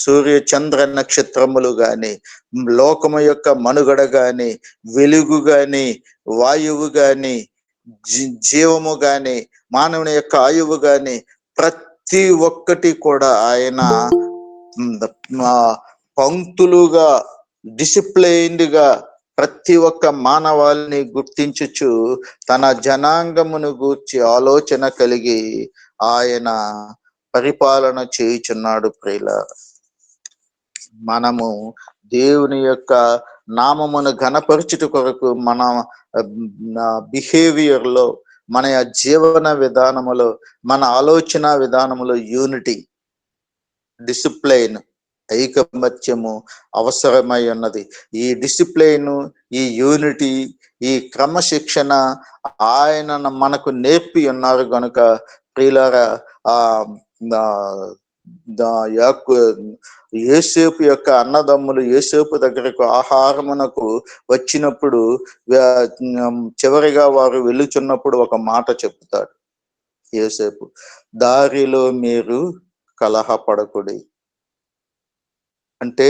సూర్య చంద్ర నక్షత్రములు గాని, లోకము యొక్క మనుగడ గాని, వెలుగు గాని, వాయువు గాని, జీవము గాని, మానవుని యొక్క ఆయువు గాని, ప్రతి ఒక్కటి కూడా ఆయన పంక్తులుగా, డిసిప్లైన్డ్ గా ప్రతి ఒక్క మానవాళిని గుర్తించుచు తన జనాంగమును గూర్చి ఆలోచన కలిగి ఆయన పరిపాలన చేయుచున్నాడు. ప్రియులారా, మనము దేవుని యొక్క నామమును ఘనపరచుట కొరకు మన బిహేవియర్ లో, మన జీవన విధానములో, మన ఆలోచన విధానములో యూనిటీ, డిసిప్లైన్, ఐకమత్యము అవసరమై ఉన్నది. ఈ డిసిప్లైన్, ఈ యూనిటీ, ఈ క్రమశిక్షణ ఆయన మనకు నేర్పి ఉన్నారు గనుక ప్రియులారా, యోసేపు యొక్క అన్నదమ్ములు యోసేపు దగ్గరకు ఆహారమునకు వచ్చినప్పుడు చివరిగా వారు వెళ్ళుచున్నప్పుడు ఒక మాట చెప్తాడు యోసేపు, దారిలో మీరు కలహపడకుడి. అంటే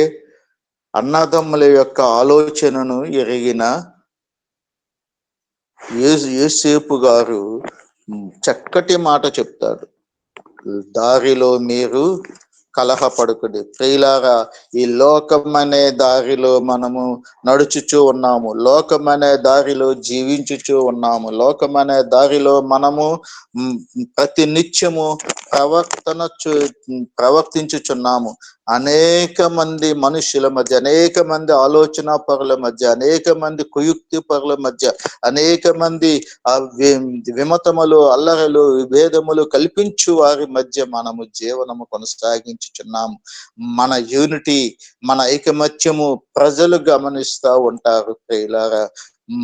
అన్నదమ్ముల యొక్క ఆలోచనను ఎరిగిన యోసేపు గారు చక్కటి మాట చెప్తాడు, దారిలో మీరు కలహపడుకుడి. ప్రియులారా, ఈ లోకం అనే దారిలో మనము నడుచుచూ ఉన్నాము, లోకం అనే దారిలో జీవించుచూ ఉన్నాము, లోకం అనే దారిలో మనము ప్రతి నిత్యము ప్రవర్తించుచున్నాము. అనేక మంది మనుషుల మధ్య, అనేక మంది ఆలోచన పరుల మధ్య, అనేక మంది కుయుక్తి పరుల మధ్య, అనేక మంది విమతములు, అల్లరలు, విభేదములు కల్పించు వారి మధ్య మనము జీవనము కొనసాగించుచున్నాము. మన యూనిటీ, మన ఐకమత్యము ప్రజలు గమనిస్తూ ఉంటారు. ప్రియులారా,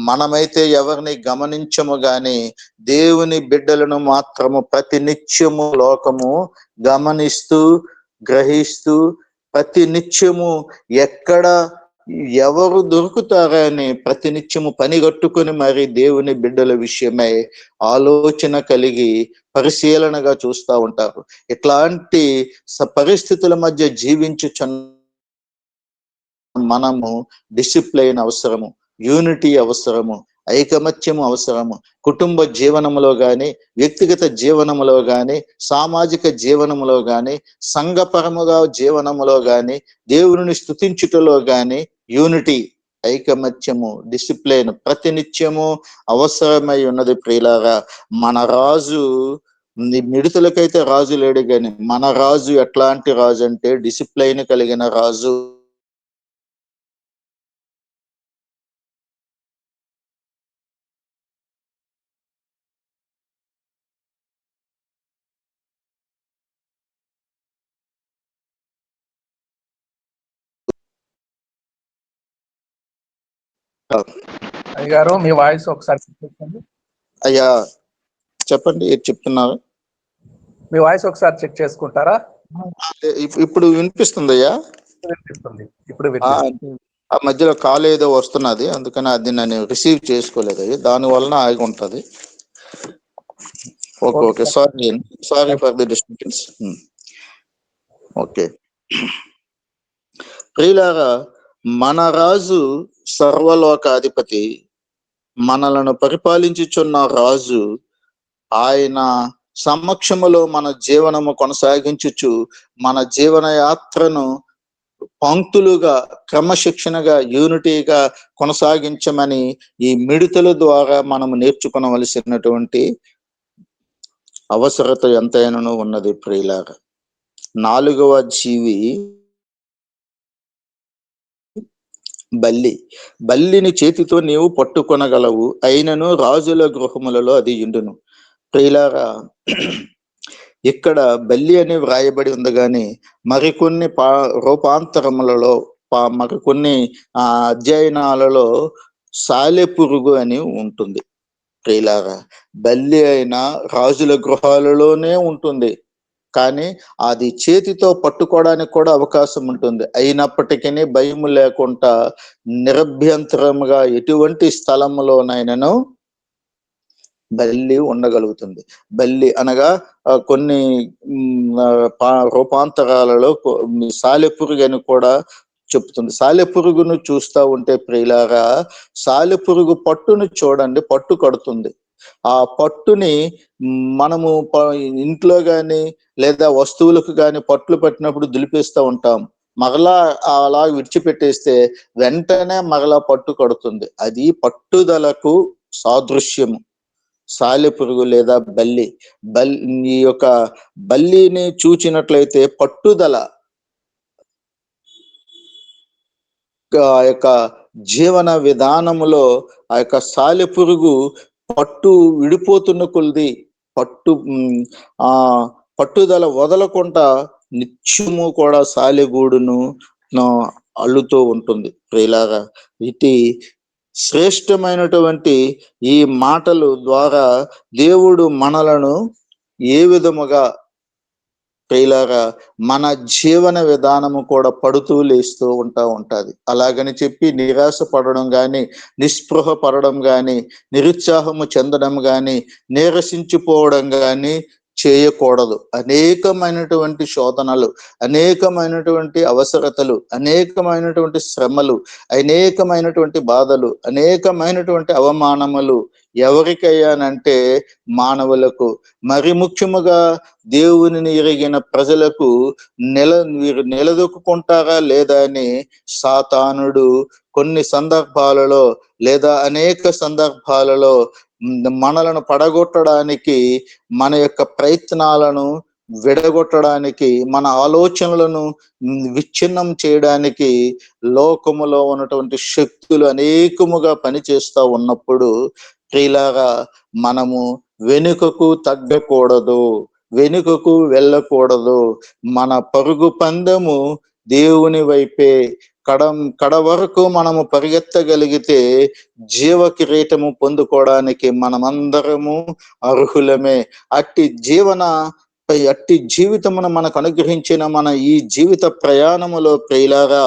మనమైతే ఎవరిని గమనించము గాని దేవుని బిడ్డలను మాత్రము ప్రతి నిత్యము లోకము గమనిస్తూ, గ్రహిస్తూ, ప్రతి నిత్యము ఎక్కడ ఎవరు దొరుకుతారని ప్రతినిత్యము పనిగట్టుకుని మరి దేవుని బిడ్డల విషయమై ఆలోచన కలిగి పరిశీలనగా చూస్తూ ఉంటారు. ఇట్లాంటి పరిస్థితుల మధ్య జీవించుచున్న మనము డిసిప్లైన్ అవసరము, యూనిటీ అవసరము, ఐకమత్యము అవసరము. కుటుంబ జీవనములో కానీ, వ్యక్తిగత జీవనములో కానీ, సామాజిక జీవనములో కానీ, సంఘపరముగా జీవనములో కానీ, దేవుని స్తుతించుటలో కానీ యూనిటీ, ఐకమత్యము, డిసిప్లైన్ ప్రతినిత్యము అవసరమై ఉన్నది. ప్రియులారా, మన రాజు మిడతలకైతే రాజు లేడు కానీ మన రాజు ఎట్లాంటి రాజు అంటే డిసిప్లైన్ కలిగిన రాజు. అయ్యగారు, మీ వాయిస్ ఒకసారి చెప్పండి. అయ్యా చెప్పండి, ఏం చెప్తున్నారు? మీ వాయిస్ ఒకసారి చెక్ చేసుకుంటారా? ఇప్పుడు వినిపిస్తుందయ్యా? వినిపిస్తుంది, ఇప్పుడు ఆ మధ్యలో కాల్ ఏదో వస్తున్నది, అందుకని అది నేను రిసీవ్ చేసుకోలేదు, దాని వలన ఆగి ఉంటది. Okay okay, sorry for the disturbance. Okay ప్రియులారా, మన రాజు సర్వలోకాధిపతి, మనలను పరిపాలించుచున్న రాజు. ఆయన సమక్షములో మన జీవనము కొనసాగించుచు మన జీవన యాత్రను పంక్తులుగా, క్రమశిక్షణగా, యూనిటీగా కొనసాగించమని ఈ మిడతల ద్వారా మనము నేర్చుకోవలసినటువంటి అవసరత ఎంతైనను ఉన్నది. ప్రియులారా, 4వ జీవి బల్లిని చేతితో నీవు పట్టుకొనగలవు, అయినను రాజుల గృహములలో అది ఇండును. ప్రియులారా, ఇక్కడ బల్లి అని వ్రాయబడి ఉంది కానీ మరికొన్ని రూపాంతరములలో, మరికొన్ని అధ్యయనాలలో సాలెపురుగు అని ఉంటుంది. ప్రియులారా, బల్లి అయినా రాజుల గృహాలలోనే ఉంటుంది, కానీ అది చేతితో పట్టుకోవడానికి కూడా అవకాశం ఉంటుంది. అయినప్పటికీ భయము లేకుండా నిరభ్యంతరముగా ఎటువంటి స్థలములోనైనాను బల్లి ఉండగలుగుతుంది. బల్లి అనగా కొన్ని రూపాంతరాలలో సాలెపురుగు అని కూడా చెప్తుంది. సాలెపురుగును చూస్తూ ఉంటే ప్రియులారా, సాలెపురుగు పట్టును చూడండి, పట్టు కడుతుంది. ఆ పట్టుని మనము ఇంట్లో కానీ లేదా వస్తువులకు కానీ పట్లు పట్టినప్పుడు దులిపేస్తూ ఉంటాం, మరలా అలా విడిచిపెట్టేస్తే వెంటనే మరలా పట్టు కడుతుంది. అది పట్టుదలకు సాదృశ్యము. సాలెపురుగు లేదా ఈ యొక్క బల్లిని చూచినట్లయితే పట్టుదల, ఆ యొక్క జీవన విధానములో ఆ యొక్క సాలెపురుగు పట్టు విడిపోతున్న కొలది పట్టుదల వదలకుండా నిత్యము కూడా సాలెగూడును అల్లుతూ ఉంటుంది. ప్రియులారా, ఇది శ్రేష్టమైనటువంటి ఈ మాటలు ద్వారా దేవుడు మనలను ఏ విధముగా ప్రియులారా మన జీవన విధానము కూడా పడుతూ లేస్తూ ఉంటది. అలాగని చెప్పి నిరాశ పడడం కానీ, నిస్పృహ పడడం కానీ, నిరుత్సాహము చెందడం కానీ, నీరసించిపోవడం కానీ చేయకూడదు. అనేకమైనటువంటి శోధనలు, అనేకమైనటువంటి అవసరతలు, అనేకమైనటువంటి శ్రమలు, అనేకమైనటువంటి బాధలు, అనేకమైనటువంటి అవమానములు ఎవరికయ్యానంటే మానవులకు, మరి ముఖ్యముగా దేవునిని ఎరిగిన ప్రజలకు వీరు నిలదొక్కుంటారా లేదా అని సాతానుడు కొన్ని సందర్భాలలో లేదా అనేక సందర్భాలలో మనలను పడగొట్టడానికి, మన యొక్క ప్రయత్నాలను విడగొట్టడానికి, మన ఆలోచనలను విచ్ఛిన్నం చేయడానికి లోకములో ఉన్నటువంటి శక్తులు అనేకముగా పనిచేస్తూ ఉన్నప్పుడు ప్రియులారా, మనము వెనుకకు తగ్గకూడదు, వెనుకకు వెళ్ళకూడదు. మన పరుగు పందెము దేవుని వైపే. కడ వరకు మనము పరిగెత్తగలిగితే జీవ కిరీటము పొందుకోవడానికి మనమందరము అర్హులమే. అట్టి జీవితమును మనకు అనుగ్రహించిన మన ఈ జీవిత ప్రయాణములో ప్రియులారా,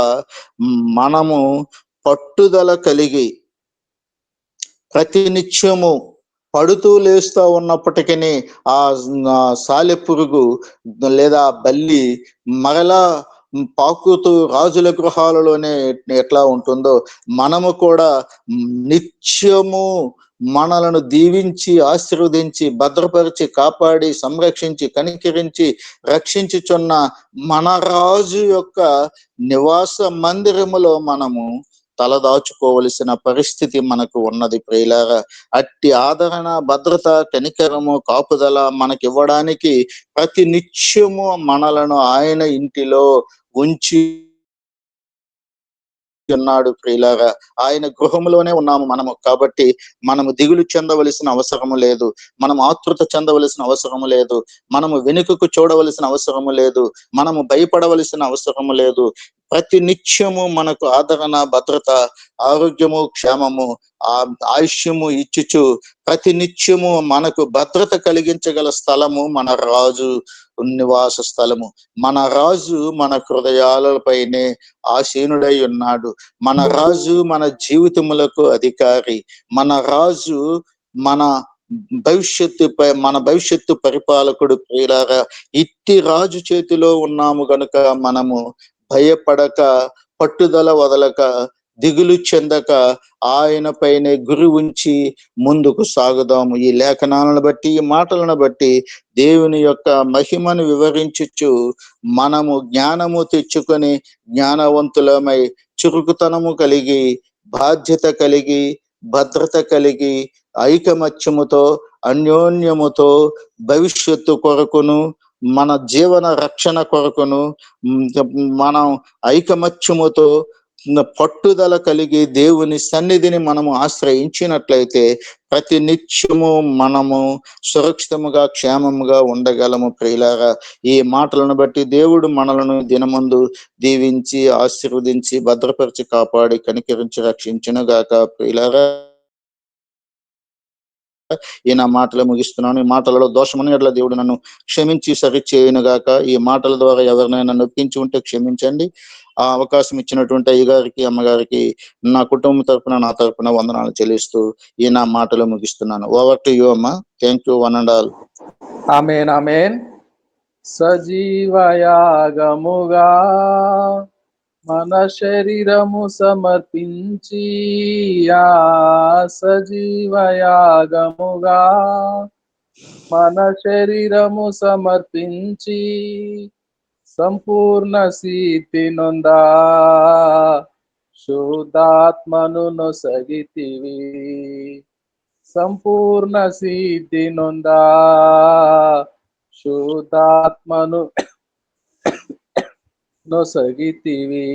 మనము పట్టుదల కలిగి ప్రతినిత్యము పడుతూ లేస్తూ ఉన్నప్పటికీ ఆ సాలెపురుగు లేదా బల్లి మరలా పాకుతూ రాజుల గృహాలలోనే ఎట్లా ఉంటుందో, మనము కూడా నిత్యము మనలను దీవించి ఆశీర్వదించి భద్రపరిచి కాపాడి సంరక్షించి కనికరించి రక్షించుచున్న మన రాజు యొక్క నివాస మందిరములో మనము తలదాచుకోవలసిన పరిస్థితి మనకు ఉన్నది ప్రియులారా. అట్టి ఆదరణ, భద్రత, కనికరము, కాపుదల మనకి ఇవ్వడానికి ప్రతి నిత్యము మనలను ఆయన ఇంటిలో ఉంచి ఉన్నాడు ప్రియులారా. ఆయన గృహంలోనే ఉన్నాము మనము. కాబట్టి మనము దిగులు చెందవలసిన అవసరము లేదు, మనం ఆతృత చెందవలసిన అవసరము లేదు, మనము వెనుకకు చూడవలసిన అవసరము లేదు, మనము భయపడవలసిన అవసరము లేదు. ప్రతి నిత్యము మనకు ఆదరణ, భద్రత, ఆరోగ్యము, క్షేమము, ఆయుష్యము ఇచ్చుచు ప్రతి నిత్యము మనకు భద్రత కలిగించగల స్థలము మన రాజు నివాస స్థలము. మన రాజు మన హృదయాలపైనే ఆసీనుడై ఉన్నాడు. మన రాజు మన జీవితములకు అధికారి. మన రాజు మన భవిష్యత్తు పరిపాలకుడు ప్రియులారా. ఇట్టి రాజు చేతిలో ఉన్నాము గనుక మనము భయపడక, పట్టుదల వదలక, దిగులు చెందక ఆయన పైనే గురి ఉంచి ముందుకు సాగుదాము. ఈ లేఖనాలను బట్టి, ఈ మాటలను బట్టి దేవుని యొక్క మహిమను వివరించుచు మనము జ్ఞానము తెచ్చుకొని జ్ఞానవంతులమై చురుకుతనము కలిగి, బాధ్యత కలిగి, భద్రత కలిగి, ఐకమత్యముతో, అన్యోన్యముతో భవిష్యత్తు కొరకును, మన జీవన రక్షణ కొరకును మనం ఐకమత్యముతో పట్టుదల కలిగి దేవుని సన్నిధిని మనము ఆశ్రయించినట్లయితే ప్రతి నిత్యము మనము సురక్షితముగా, క్షేమముగా ఉండగలము ప్రియులారా. ఈ మాటలను బట్టి దేవుడు మనలను దినమందు దీవించి, ఆశీర్వదించి, భద్రపరిచి, కాపాడి, కనికరించి రక్షించునుగాక ప్రియులారా. ఈ నా మాటలు ముగిస్తున్నాను. ఈ మాటలలో దోషముని ఎడల దేవుడు నన్ను క్షమించి సరిచేయునుగాక. ఈ మాటల ద్వారా ఎవరినైనా నొప్పించి ఉంటే క్షమించండి. ఆ అవకాశం ఇచ్చినటువంటి అయ్యగారికి, అమ్మగారికి నా కుటుంబం తరపున, నా తరపున వందనాలు చెల్లిస్తూ ఈ నా మాటలు ముగిస్తున్నాను. ఓవర్ టు యు అమ్మా. Thank you one and all. Amen, amen. సజీవయాగముగా మన శరీరము సమర్పించి, సజీవయాగముగా మన శరీరము సమర్పించి సంపూర్ణ సిద్ధి నొందా శుద్ధాత్మను నొసగితివి. సంపూర్ణ సిద్ధి నొందా శుద్ధాత్మను నొసగితివి.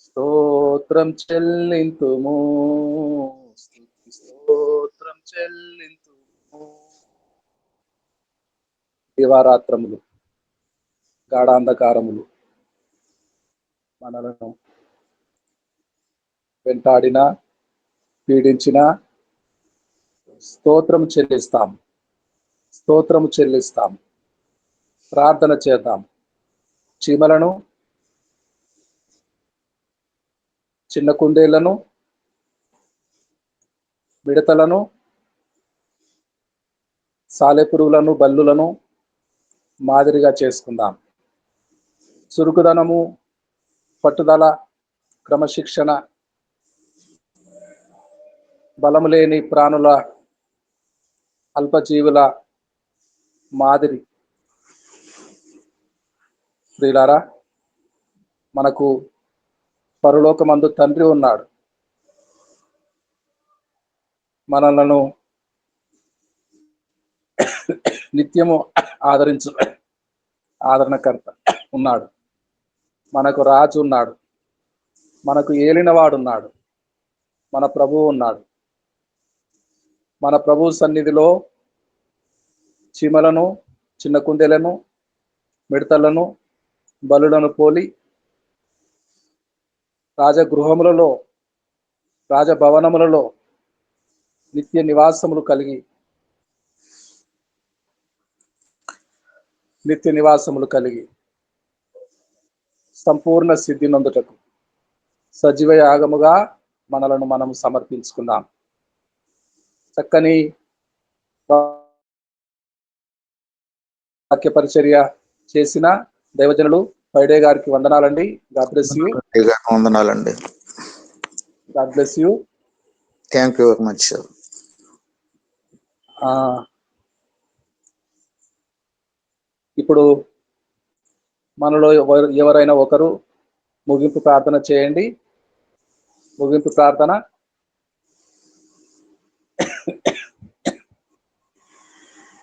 స్తోత్రం చెల్లింతుము, స్తోత్రం చెల్లింతుము. దివారాత్రములు, గాఢాంధకారములు మనలను వెంటాడిన, పీడించిన స్తోత్రం చెల్లిస్తాం, స్తోత్రము చెల్లిస్తాం. ప్రార్థన చేద్దాం. చీమలను, చిన్న కుందేళ్లను, మిడతలను, సాలెపురుగులను బల్లులను మాదిరిగా చేసుకుందాం. చురుకుదనము, పట్టుదల, క్రమశిక్షణ, బలము లేని ప్రాణుల, అల్పజీవుల మాదిరి. ప్రియులారా, మనకు పరలోకమందు తండ్రి ఉన్నాడు. మనలను నిత్యము ఆదరణకర్త ఉన్నాడు. మనకు రాజు ఉన్నాడు. మనకు ఏలినవాడున్నాడు. మన ప్రభువు ఉన్నాడు. మన ప్రభు సన్నిధిలో చీమలను, చిన్న కుందేలను, మిడతలను, బలులను పోలి రాజగృహములలో, రాజభవనములలో నిత్య నివాసములు కలిగి సంపూర్ణ సిద్ధి నొందుటకు సజీవ యాగముగా మనలను మనం సమర్పించుకుందాం. చక్కని వాక్య పరిచర్య చేసిన దైవజనులు పైడే గారికి వందనాలండి. God bless you. వందనాలండి. God bless you. Thank you very much sir. ఇప్పుడు మనలో ఎవరైనా ఒకరు ముగింపు ప్రార్థన చేయండి. ముగింపు ప్రార్థన.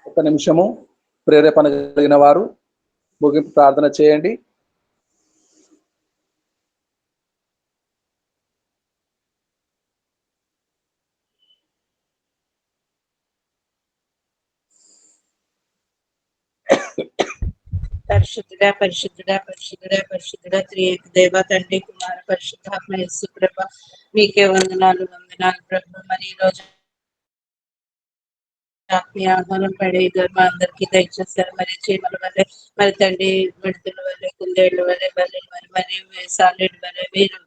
ఒక నిమిషము ప్రేరేపణ కలిగిన వారు ముగింపు ప్రార్థన చేయండి. పరిశుద్ధుడా పరిశుద్ధుడా పరిశుద్ధుడా పరిశుద్ధుడా త్రియేక దేవ తండ్రి కుమార పరిశుద్ధాత్మ యేసు ప్రభ, మీకే వందనాలు ప్రభు. మరి ఈ రోజు ఆత్మీయ ఆహ్వానం పడే ధర్మ అందరికీ దయచేస్తారు. మరి చీమల వల్లే, మరి తండ్రి మిడతల వల్లే, కుందేళ్ల వల్లే, బలి మరి సాలెడు వల్లే, వీరు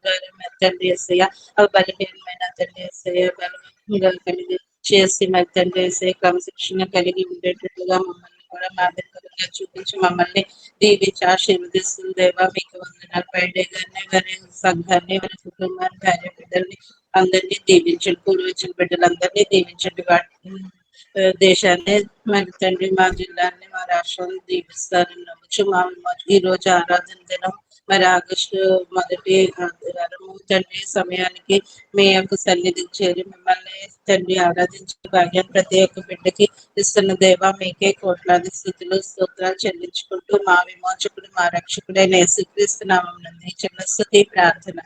మరి తండ్రి వేసయ్య అవి బలహీనమైన తండ్రి వేసయ్య బలంగా కలిగి చేసి మరి తండ్రి వేసే క్రమశిక్షణ కలిగి ఉండేటట్లుగా మమ్మల్ని కూడా మాదిరికరంగా చూపించి మమ్మల్ని దీవించి ఆశీర్వదిస్తుంది దేవా. మీకు వందనాలు. పైడే గారిని, వారి సంఘాన్ని, వారి కుటుంబాన్ని, భార్య బిడ్డల్ని అందరినీ దీవించండి. పూర్వీకుల బిడ్డలందరినీ దీవించండి. దేశాన్ని, మరి తండ్రి మా జిల్లాని, మా రాష్ట్రాన్ని దీవిస్తారని నమ్మచ్చు. ఈ రోజు ఆరాధన దినం, మరి ఆగస్టు 1 ఆదివారము తండ్రి సమయానికి మీ యొక్క సన్నిధికి చేరి మిమ్మల్ని తండ్రి ఆరాధించే భాగ్యం ప్రతి ఒక్క బిడ్డకి ఇస్తున్న దేవా, మీకే కోట్లాది స్థుతులు స్తోత్రాలు చెల్లించుకుంటూ మా విమోచకుడు, మా రక్షకుడైన యేసుక్రీస్తు నామమున చిన్న స్తుతి ప్రార్థన